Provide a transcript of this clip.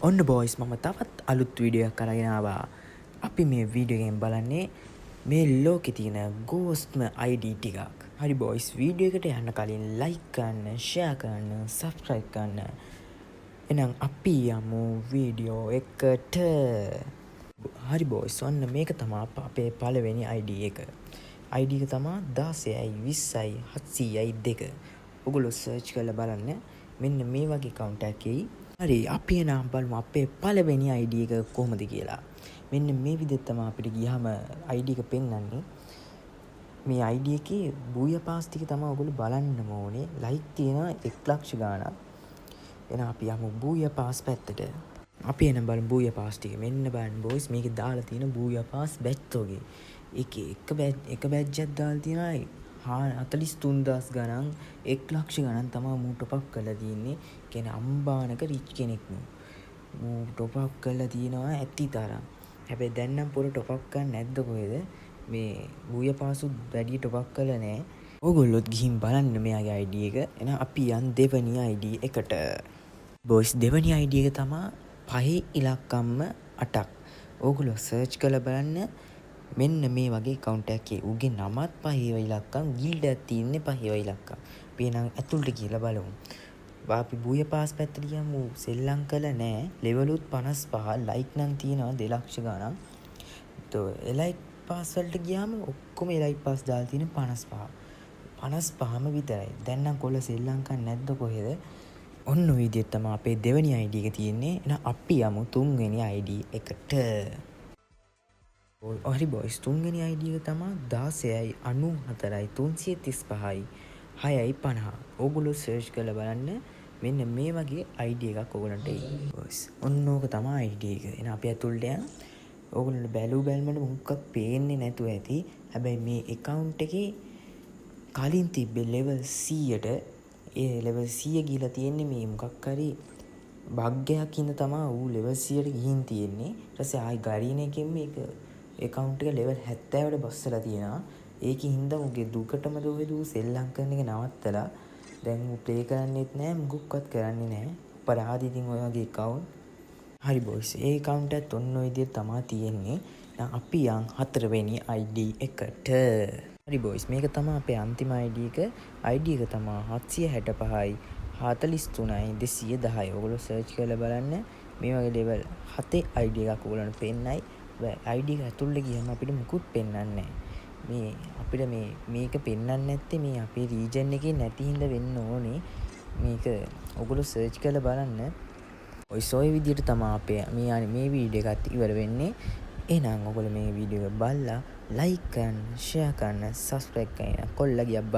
ඔන්න බෝයිස් මම තවත් අලුත් වීඩියෝ එකක් අරගෙන ආවා. අපි මේ වීඩියෝ එකෙන් බලන්නේ මේ ලෝකේ තියෙන ගෝස්ට්ම ID ටිකක්. හරි බෝයිස් වීඩියෝ එකට යන්න කලින් like කරන්න, share කරන්න, subscribe කරන්න. එහෙනම් අපි යමු වීඩියෝ එකට. හරි බෝයිස් ඔන්න මේක තමයි අපේ පළවෙනි ID එක. ID එක තමයි 16යි 20යි 700යි 2. ඔයගොල්ලෝ search කරලා බලන්න. මෙන්න මේ වගේ account එකක් එයි. හරි අපි එනම් බලමු අපේ පළවෙනි ID එක කොහොමද කියලා. මෙන්න මේ විදිහට තමයි අපිට ගියාම ID එක පෙන්වන්නේ. මේ ID එකේ බූය පාස් ටික තමයි ඔයගොල්ලෝ බලන්න ඕනේ. ලයික් තියෙනවා 1 ලක්ෂ ගාණක්. එහෙනම් අපි යමු බූය පාස් පැත්තට. අපි එනම් බලමු බූය පාස් ටික. මෙන්න බලන්න බොයිස් මේකේ දාලා තියෙන බූය පාස් බැච් වගේ. ඒකේ එක බැච් එකක් දාලා තියෙනවා 43000 ගණන් 1 ලක්ෂ ගණන් තමයි මූ ටොප් අප් කරලා තියෙන්නේ. කියන්නේ අම්බානක රිච් කෙනෙක් මූ ටොප් අප් කරලා තියෙනවා ඇති තරම්. හැබැයි දැන් නම් පොර ටොප් අප් කරන්න නැද්ද කොහෙද? මේ බූය පාසු වැඩි ටොප් අප් කරලා නැහැ. ඕගොල්ලොත් ගිහින් බලන්න මෙයාගේ ID එක. එහෙනම් අපි යන් දෙවැනි ID එකට. බොයිස් දෙවැනි ID එක තමයි 5 ඉලක්කම්ම 8ක්. ඕගොල්ලෝ සර්ච් කරලා බලන්න. මෙන්න මේ වගේ account එකක් උගේ නමත් 5 ඉලක්කම් ගිල්ඩ් එකක් තියෙන්නේ 5 ඉලක්කම්. අපි නම් ඇතුළට කියලා බලමු. අපි බූය පාස් පැත්තට ගියමු සෙල්ලම් කළා නෑ. ලෙවලුත් 55 ලයික් නම් තියෙනවා 2 ලක්ෂ ගණන්. તો එලයිට් පාස් වලට ගියාම ඔක්කොම එලයිට් පාස් දාලා තියෙන 55. 55ම විතරයි. දැන් නම් කොල්ල සෙල්ලම් කරන්නේ නැද්ද කොහෙද? ඔන්න ඔය විදිහට තමයි අපේ දෙවෙනි ID එක තියෙන්නේ. එහෙනම් අපි යමු තුන්වෙනි ID එකට. හරි බොයිස් තුන්වෙනි ID එක තමයි 16යි 94යි 335යි 6යි 50. ඕගොල්ලෝ සර්ච් කරලා බලන්න. මෙන්න මේ වගේ ID එකක් ඕගොල්ලන්ට එයි. බොයිස් ඔන්න ඕක තමයි ID එක. එහෙනම් අපි ඇතුළට යමු. ඕගොල්ලන්ට බැලුමට මොකක්වත් පේන්නේ නැතුව ඇති. හැබැයි මේ account එකේ කලින් තිබ්බේ level 100ට ඒ level 100 ගිහලා තියෙන්නේ මේ මොකක් හරි බග් එකක් හින්දා තමයි ඌ level 100ට ගිහින් තියෙන්නේ. ඊට පස්සේ ආයි ගරින එකෙන් මේක account එක level 70ට බස්සලා තියෙනවා. ඒකේ හින්දා උගේ දුකටම දොහෙද ඌ සෙල්ලම් කරන එක නවත්තලා දැන් ඌ ප්ලේ කරන්නේත් නැහැ මුකුක්වත් කරන්නේ නැහැ. අපරාධ ඉතින් ඔය වගේ account. හරි බොයිස් ඒ account එකත් ඔන්න ඔය විදිහට තමයි තියෙන්නේ. දැන් අපි යන් හතරවෙනි ID එකට. හරි බොයිස් මේක තමයි අපේ අන්තිම ID එක. ID එක තමයි 765යි 43යි 210යි. ඔයගොල්ලෝ සර්ච් කරලා බලන්න. මේ වගේ level 7 ID එකක් ඔයගොල්ලන්ට පෙන්නයි. ID එක ඇතුළේ ගියම අපිට මුකුත් පෙන්වන්නේ නැහැ. මේ අපිට මේක පෙන්වන්නේ නැත්තේ මේ අපේ රීජන් එකේ නැති හින්දා වෙන්න ඕනේ. මේක ඔයගොල්ලෝ සර්ච් කරලා බලන්න. ඔය විදිහට තමයි අපේ මේ වීඩියෝ එකත් ඉවර වෙන්නේ. එහෙනම් ඔයගොල්ලෝ මේ වීඩියෝ එක බලලා like කරන්න, share කරන්න, subscribe කරන්න. කොල්ලගේ අබ්බා